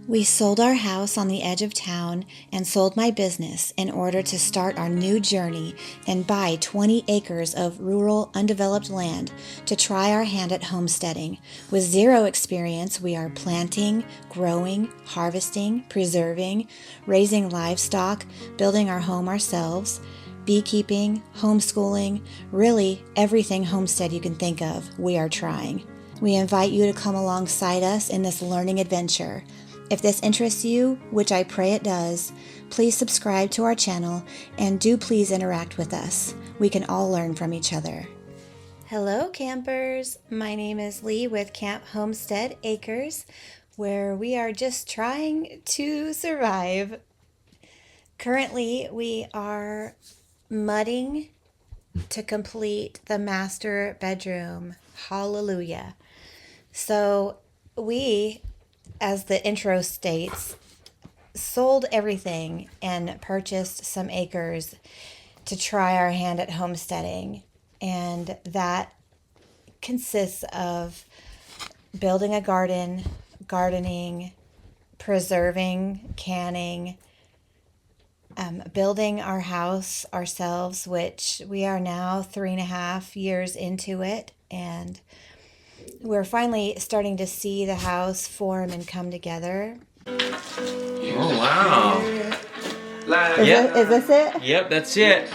We sold our house on the edge of town and sold my business in order to start our new journey and buy 20 acres of rural, undeveloped land to try our hand at homesteading. With zero experience, we are planting, growing, harvesting, preserving, raising livestock, building our home ourselves, beekeeping, homeschooling, really everything homestead you can think of, we are trying. We invite you to come alongside us in this learning adventure. If this interests you, which I pray it does, please subscribe to our channel and do please interact with us. We can all learn from each other. Hello campers, my name is Lee with Camphomesteadacres, where we are just trying to survive. Currently, we are mudding to complete the master bedroom. Hallelujah. So we, as the intro states, sold everything and purchased some acres to try our hand at homesteading. And that consists of building a garden, gardening, preserving, canning, building our house ourselves, which we are now 3.5 years into it. And we're finally starting to see the house form and come together. Oh, wow. Is this it? Yep, that's it.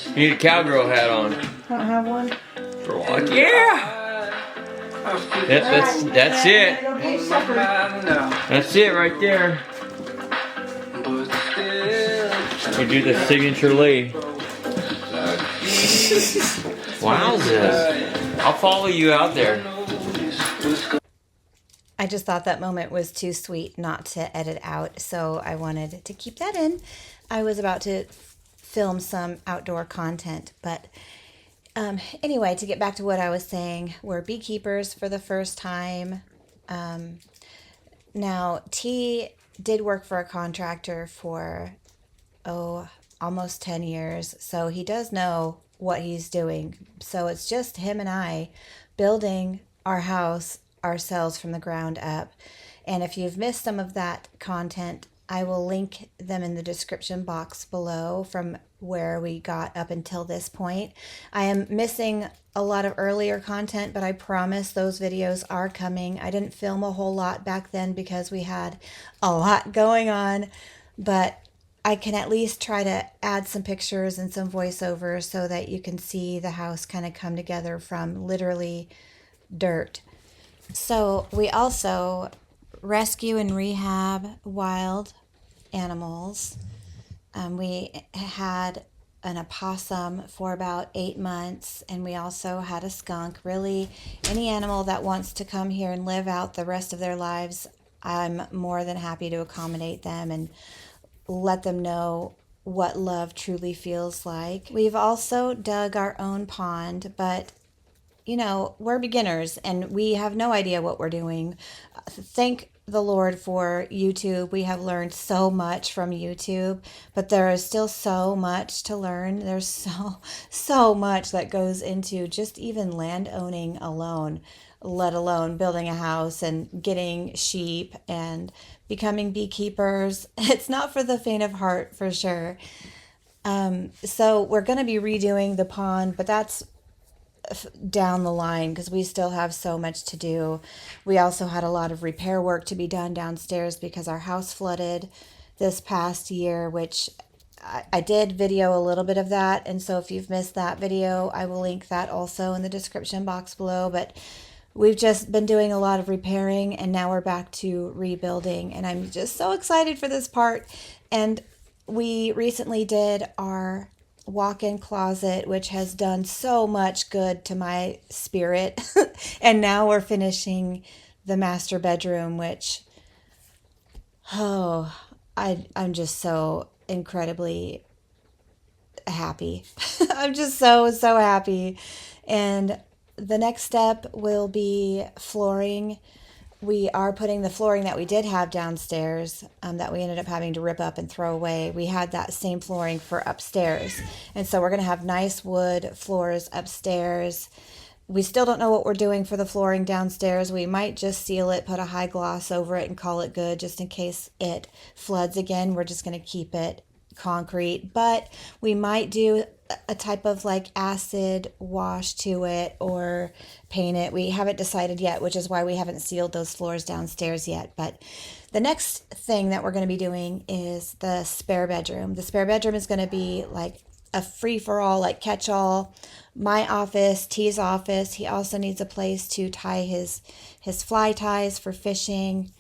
You need a cowgirl hat on. Don't have one? For what? Yeah! Yep, that's it. That's it right there. We do the signature Lee. Wowzers. I'll follow you out there. I just thought that moment was too sweet not to edit out, so I wanted to keep that in. I was about to film some outdoor content, but anyway, to get back to what I was saying, we're beekeepers for the first time. Now, T did work for a contractor for, almost 10 years, so he does know what he's doing. So it's just him and I building our house ourselves from the ground up. And if you've missed some of that content, I will link them in the description box below from where we got up until this point. I am missing a lot of earlier content, but I promise those videos are coming. I didn't film a whole lot back then because we had a lot going on, but I can at least try to add some pictures and some voiceovers so that you can see the house kind of come together from literally dirt. So we also rescue and rehab wild animals. We had an opossum for about 8 months, and we also had a skunk. Really, any animal that wants to come here and live out the rest of their lives, I'm more than happy to accommodate them and let them know what love truly feels like. We've also dug our own pond, but you know, we're beginners and we have no idea what we're doing. Thank the Lord for YouTube. We have learned so much from YouTube, but there is still so much to learn. There's so much that goes into just even land owning alone, let alone building a house and getting sheep and becoming beekeepers. It's not for the faint of heart, for sure. So we're going to be redoing the pond, but that's down the line because we still have so much to do. We also had a lot of repair work to be done downstairs because our house flooded this past year, which I did video a little bit of that. And so if you've missed that video, I will link that also in the description box below. But we've just been doing a lot of repairing and now we're back to rebuilding. And I'm just so excited for this part. And we recently did our walk-in closet, which has done so much good to my spirit. And now we're finishing the master bedroom, which, I'm just so incredibly happy. I'm just so happy. And the next step will be flooring. We are putting the flooring that we did have downstairs, that we ended up having to rip up and throw away. We had that same flooring for upstairs. And so we're going to have nice wood floors upstairs. We still don't know what we're doing for the flooring downstairs. We might just seal it, put a high gloss over it, and call it good just in case it floods again. We're just going to keep it concrete, but we might do a type of like acid wash to it or paint it. We haven't decided yet, which is why we haven't sealed those floors downstairs yet. But the next thing that we're going to be doing is the spare bedroom. The spare bedroom is going to be like a free-for-all, like catch-all. My office, T's office. He also needs a place to tie his fly ties for fishing.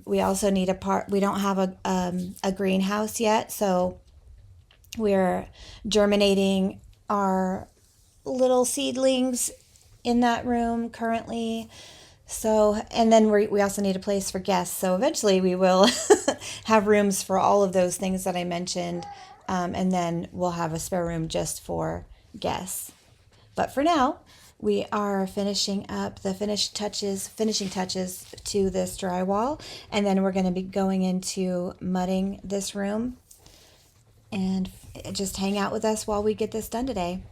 We also need we don't have a greenhouse yet, so we're germinating our little seedlings in that room currently. So, and then we also need a place for guests. So eventually we will have rooms for all of those things that I mentioned. And then we'll have a spare room just for guests. But for now, we are finishing up the finishing touches to this drywall. And then we're going to be going into mudding this room and just hang out with us while we get this done today.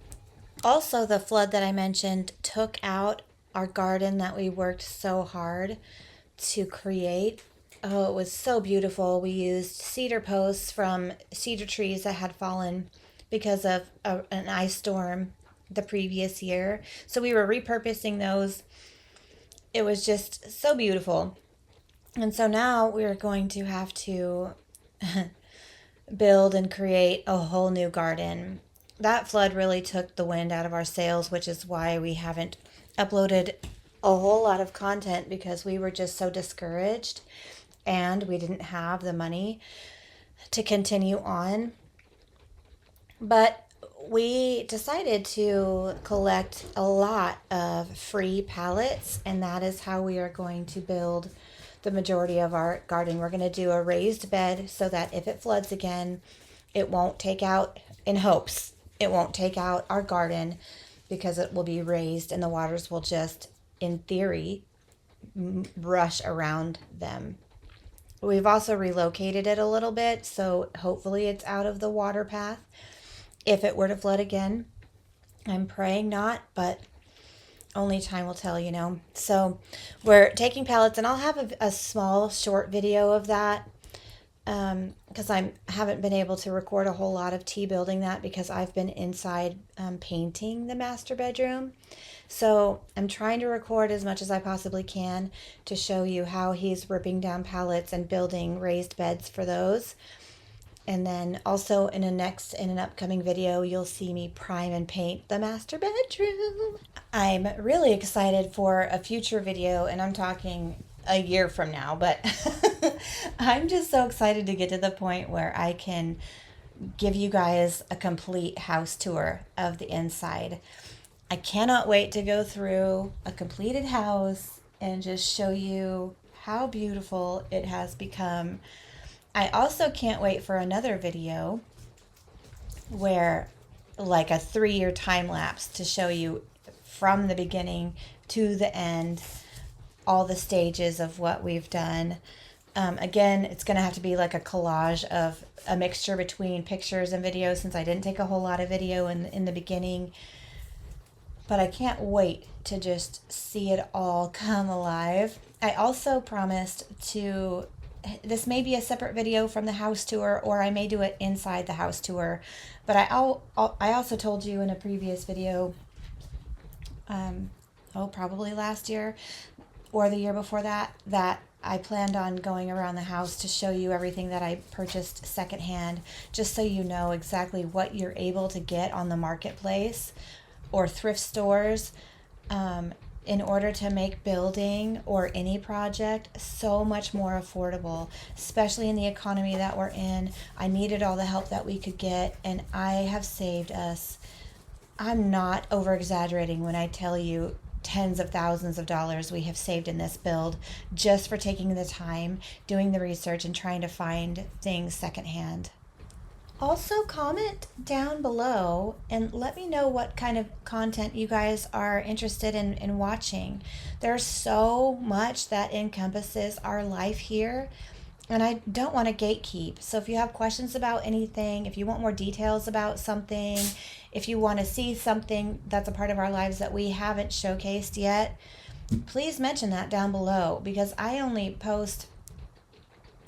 Also, the flood that I mentioned took out our garden that we worked so hard to create. Oh, it was so beautiful. We used cedar posts from cedar trees that had fallen because of an ice storm the previous year. So we were repurposing those. It was just so beautiful. And so now we're going to have to build and create a whole new garden. That flood really took the wind out of our sails, which is why we haven't uploaded a whole lot of content, because we were just so discouraged and we didn't have the money to continue on. But we decided to collect a lot of free pallets, and that is how we are going to build the majority of our garden. We're going to do a raised bed so that if it floods again, it won't take out, in hopes, it won't take out our garden, because it will be raised and the waters will just, in theory, rush around them. We've also relocated it a little bit, so hopefully it's out of the water path if it were to flood again. I'm praying not, but only time will tell, you know. So we're taking pallets, and I'll have a small short video of that, because I haven't been able to record a whole lot of T building that, because I've been inside painting the master bedroom. So I'm trying to record as much as I possibly can to show you how he's ripping down pallets and building raised beds for those. And then also in an upcoming video, you'll see me prime and paint the master bedroom. I'm really excited for a future video, and I'm talking a year from now, but I'm just so excited to get to the point where I can give you guys a complete house tour of the inside. I cannot wait to go through a completed house and just show you how beautiful it has become. I also can't wait for another video where, like, a 3-year time lapse to show you from the beginning to the end all the stages of what we've done. Again, it's going to have to be like a collage of a mixture between pictures and videos, since I didn't take a whole lot of video in the beginning. But I can't wait to just see it all come alive. I also promised to, this may be a separate video from the house tour, or I may do it inside the house tour. But I also told you in a previous video, probably last year or the year before that, that I planned on going around the house to show you everything that I purchased secondhand, just so you know exactly what you're able to get on the marketplace or thrift stores, in order to make building or any project so much more affordable, especially in the economy that we're in. I needed all the help that we could get, and I have saved us, I'm not over exaggerating when I tell you, tens of thousands of dollars we have saved in this build, just for taking the time, doing the research, and trying to find things secondhand. Also, comment down below and let me know what kind of content you guys are interested in watching. There's so much that encompasses our life here, and I don't want to gatekeep. So if you have questions about anything, if you want more details about something, if you want to see something that's a part of our lives that we haven't showcased yet, please mention that down below, because I only post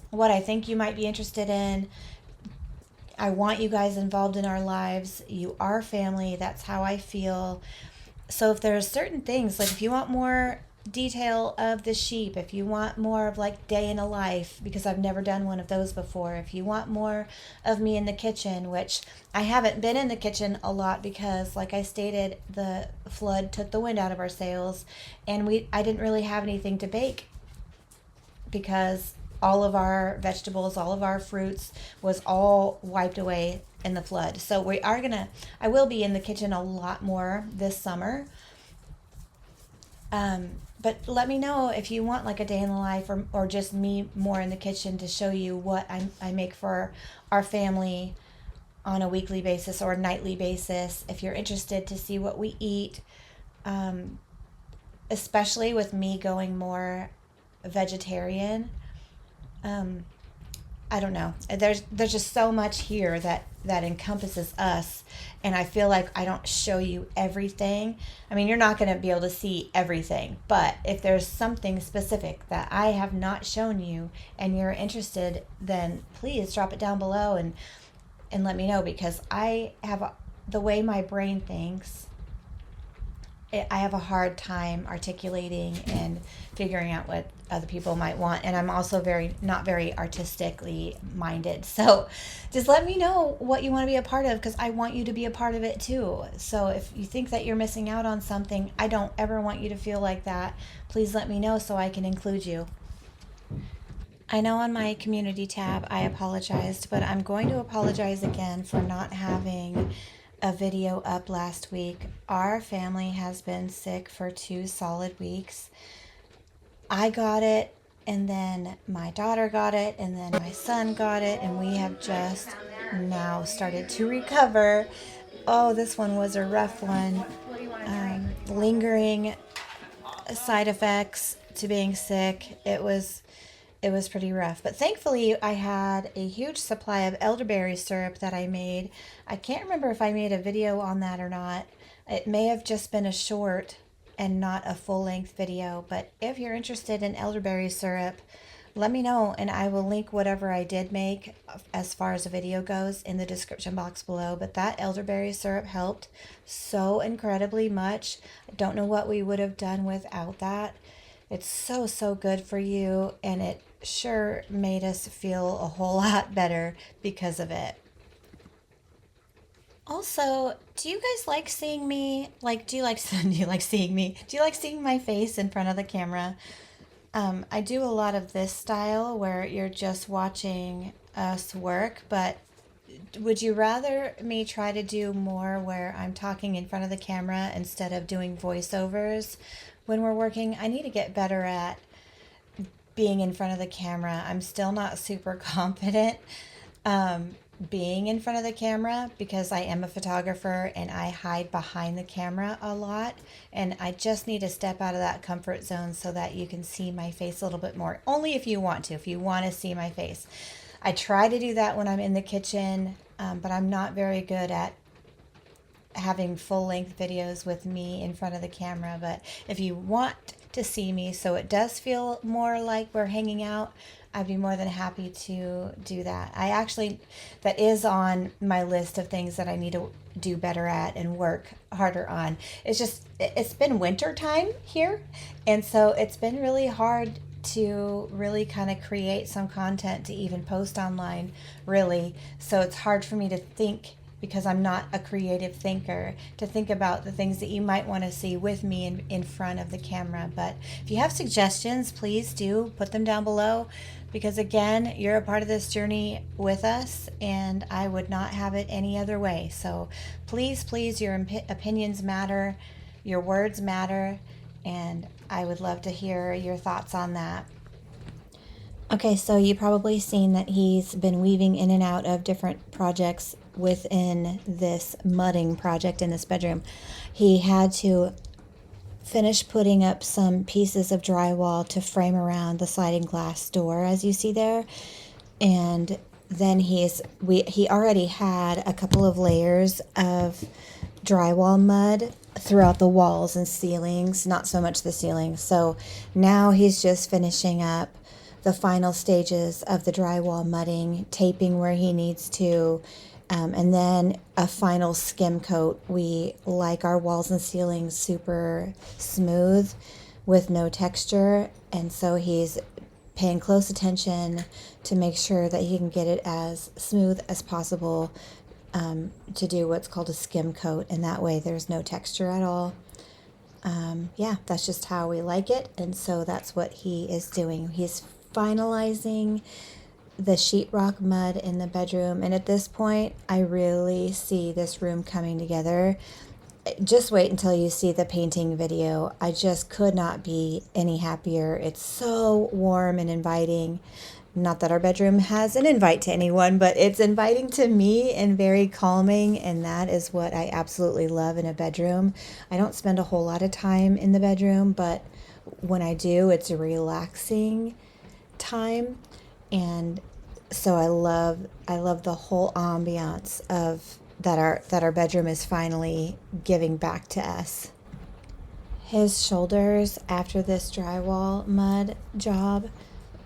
what I think you might be interested in. I want you guys involved in our lives. You are family. That's how I feel. So if there's certain things, like if you want more detail of the sheep, if you want more of like day in a life, because I've never done one of those before, if you want more of me in the kitchen, which I haven't been in the kitchen a lot because, like I stated, the flood took the wind out of our sails, and I didn't really have anything to bake because all of our vegetables, all of our fruits was all wiped away in the flood. So I will be in the kitchen a lot more this summer. But let me know if you want like a day in the life, or just me more in the kitchen to show you what I make for our family on a weekly basis or a nightly basis. If you're interested to see what we eat, especially with me going more vegetarian, I don't know. There's just so much here that encompasses us, and I feel like I don't show you everything. I mean, you're not going to be able to see everything, but if there's something specific that I have not shown you and you're interested, then please drop it down below and let me know, because the way my brain thinks, I have a hard time articulating and figuring out what other people might want, and I'm also not very artistically minded. So just let me know what you want to be a part of, because I want you to be a part of it too. So if you think that you're missing out on something, I don't ever want you to feel like that. Please let me know so I can include you. I know on my community tab I apologized, but I'm going to apologize again for not having a video up last week. Our family has been sick for 2 solid weeks. I got it, and then my daughter got it, and then my son got it, and we have just now started to recover. Oh, this one was a rough one. Lingering side effects to being sick. It was pretty rough. But thankfully, I had a huge supply of elderberry syrup that I made. I can't remember if I made a video on that or not. It may have just been a short and not a full-length video. But if you're interested in elderberry syrup, let me know, and I will link whatever I did make as far as a video goes in the description box below. But that elderberry syrup helped so incredibly much. I don't know what we would have done without that. It's so good for you, and it sure made us feel a whole lot better because of it. Also, do you guys like seeing me? Do you like seeing me? Do you like seeing my face in front of the camera? I do a lot of this style where you're just watching us work, but would you rather me try to do more where I'm talking in front of the camera instead of doing voiceovers when we're working? I need to get better at being in front of the camera. I'm still not super confident being in front of the camera because I am a photographer and I hide behind the camera a lot, and I just need to step out of that comfort zone so that you can see my face a little bit more. Only if you want to see my face. I try to do that when I'm in the kitchen, but I'm not very good at having full-length videos with me in front of the camera. But if you want to see me so it does feel more like we're hanging out, I'd be more than happy to do that. That is on my list of things that I need to do better at and work harder on. It's been winter time here, and so it's been really hard to really kind of create some content to even post online, really. So it's hard for me to think, because I'm not a creative thinker, to think about the things that you might want to see with me in front of the camera. But if you have suggestions, please do put them down below, because again, you're a part of this journey with us, and I would not have it any other way. So please, your opinions matter, your words matter, and I would love to hear your thoughts on that. Okay, so you probably seen that he's been weaving in and out of different projects within this mudding project in this bedroom. He had to finished putting up some pieces of drywall to frame around the sliding glass door, as you see there. And then he already had a couple of layers of drywall mud throughout the walls and ceilings, not so much the ceilings. So now he's just finishing up the final stages of the drywall mudding, taping where he needs to, and then a final skim coat. We like our walls and ceilings super smooth with no texture, and so he's paying close attention to make sure that he can get it as smooth as possible, to do what's called a skim coat, and that way there's no texture at all. Yeah, that's just how we like it, and so that's what he is doing. He's finalizing the sheetrock mud in the bedroom, and at this point I really see this room coming together. Just wait until you see the painting video. I just could not be any happier. It's so warm and inviting. Not that our bedroom has an invite to anyone, but it's inviting to me and very calming, and that is what I absolutely love in a bedroom. I don't spend a whole lot of time in the bedroom, but when I do, it's a relaxing time. And so I love the whole ambiance of that our bedroom is finally giving back to us. His shoulders after this drywall mud job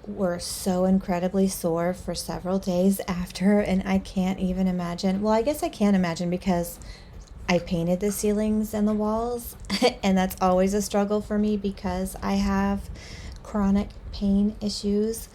were so incredibly sore for several days after, and I can't even imagine. Well, I guess I can imagine because I painted the ceilings and the walls and that's always a struggle for me because I have chronic pain issues.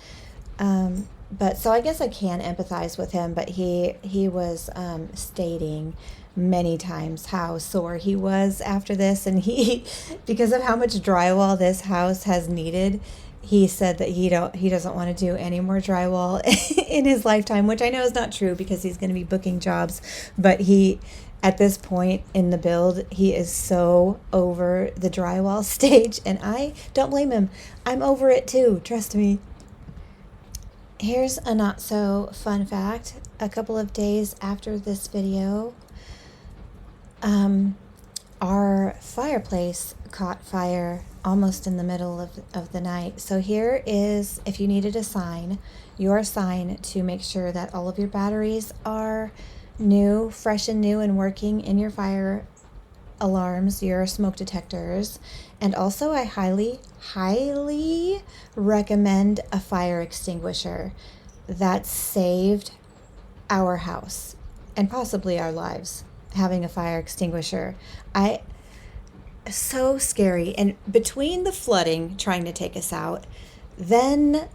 But so I guess I can empathize with him, but he was stating many times how sore he was after this, and he, because of how much drywall this house has needed, he said that he doesn't want to do any more drywall in his lifetime, which I know is not true because he's going to be booking jobs, but at this point in the build, he is so over the drywall stage, and I don't blame him. I'm over it too, trust me. Here's a not so fun fact. A couple of days after this video, our fireplace caught fire almost in the middle of the night. So here is, if you needed a sign, your sign to make sure that all of your batteries are new, fresh and new and working in your fire alarms, your smoke detectors. And also I highly recommend a fire extinguisher. That saved our house and possibly our lives, having a fire extinguisher. So scary. And between the flooding trying to take us out, then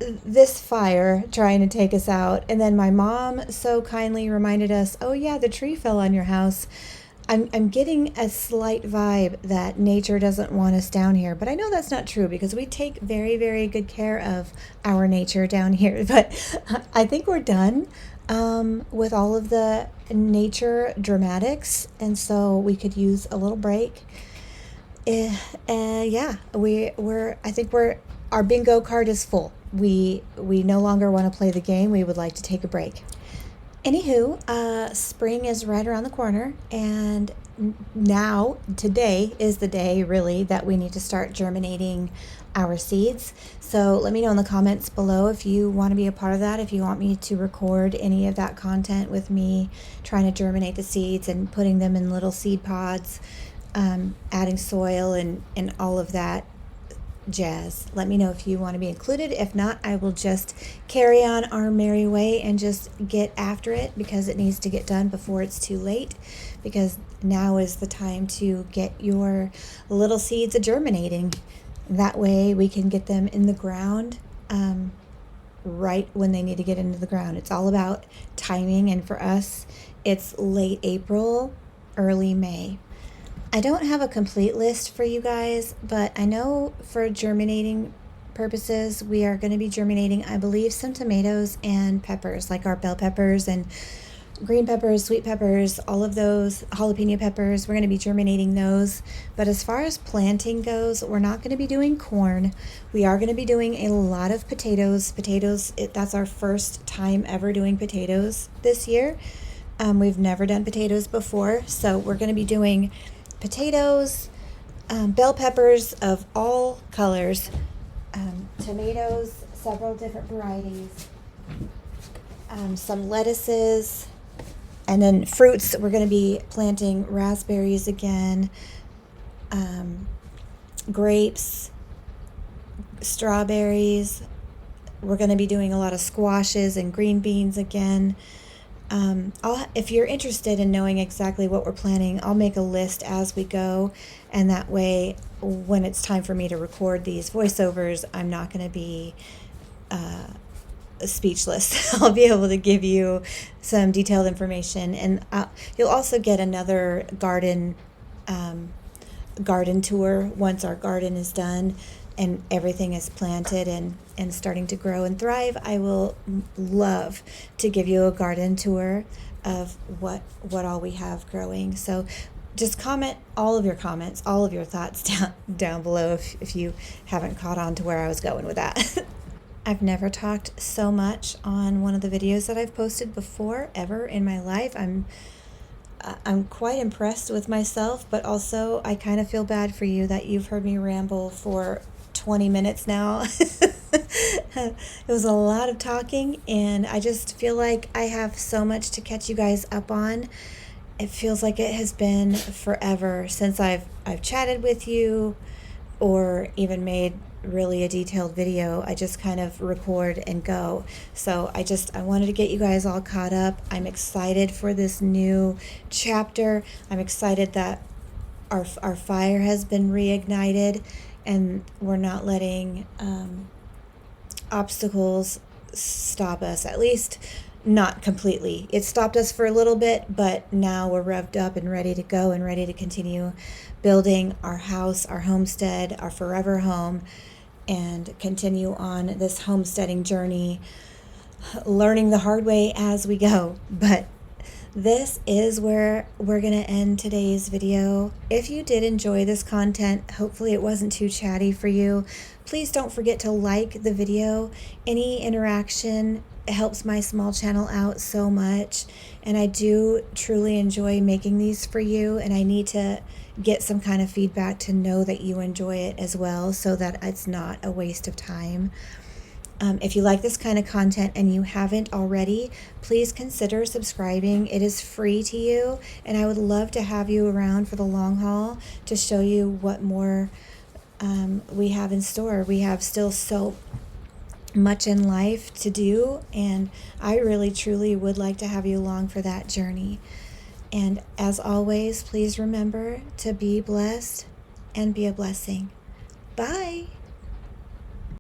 this fire trying to take us out, and then my mom so kindly reminded us, oh yeah, the tree fell on your house. I'm getting a slight vibe that nature doesn't want us down here, but I know that's not true because we take very, very good care of our nature down here. But I think we're done with all of the nature dramatics, and so we could use a little break. Yeah, I think our bingo card is full. We no longer want to play the game. We would like to take a break. Anywho, spring is right around the corner, and now, today is the day really that we need to start germinating our seeds. So let me know in the comments below if you want to be a part of that, if you want me to record any of that content with me trying to germinate the seeds and putting them in little seed pods, adding soil and all of that jazz. Let me know if you want to be included. If not, I will just carry on our merry way and just get after it because it needs to get done before it's too late, because now is the time to get your little seeds germinating. That way we can get them in the ground right when they need to get into the ground. It's all about timing, and for us it's late April, early May. I don't have a complete list for you guys, but I know for germinating purposes, we are going to be germinating, I believe, some tomatoes and peppers, like our bell peppers and green peppers, sweet peppers, all of those, jalapeno peppers. We're going to be germinating those. But as far as planting goes, we're not going to be doing corn. We are going to be doing a lot of potatoes. That's our first time ever doing potatoes this year. We've never done potatoes before, so we're going to be doing potatoes, bell peppers of all colors, tomatoes, several different varieties, some lettuces, and then fruits. We're going to be planting raspberries again, grapes, strawberries. We're going to be doing a lot of squashes and green beans again. If you're interested in knowing exactly what we're planning, I'll make a list as we go, and that way when it's time for me to record these voiceovers, I'm not going to be speechless. I'll be able to give you some detailed information, and you'll also get another garden tour once our garden is done and everything is planted and starting to grow and thrive. I will love to give you a garden tour of what all we have growing. So just comment all of your comments, all of your thoughts down below if you haven't caught on to where I was going with that. I've never talked so much on one of the videos that I've posted before ever in my life. I'm quite impressed with myself, but also I kind of feel bad for you that you've heard me ramble for 20 minutes now. It was a lot of talking, and I just feel like I have so much to catch you guys up on. It feels like it has been forever since I've chatted with you or even made really a detailed video. I just kind of record and go. So I wanted to get you guys all caught up. I'm excited for this new chapter. I'm excited that our fire has been reignited, and we're not letting obstacles stop us, at least not completely. It stopped us for a little bit, but now we're revved up and ready to go and ready to continue building our house, our homestead, our forever home, and continue on this homesteading journey, learning the hard way as we go. But this is where we're going to end today's video. If you did enjoy this content, hopefully it wasn't too chatty for you. Please don't forget to like the video. Any interaction helps my small channel out so much, and I do truly enjoy making these for you, and I need to get some kind of feedback to know that you enjoy it as well, so that it's not a waste of time. If you like this kind of content and you haven't already, please consider subscribing. It is free to you, and I would love to have you around for the long haul to show you what more we have in store. We have still so much in life to do, and I really truly would like to have you along for that journey. And as always, please remember to be blessed and be a blessing. Bye.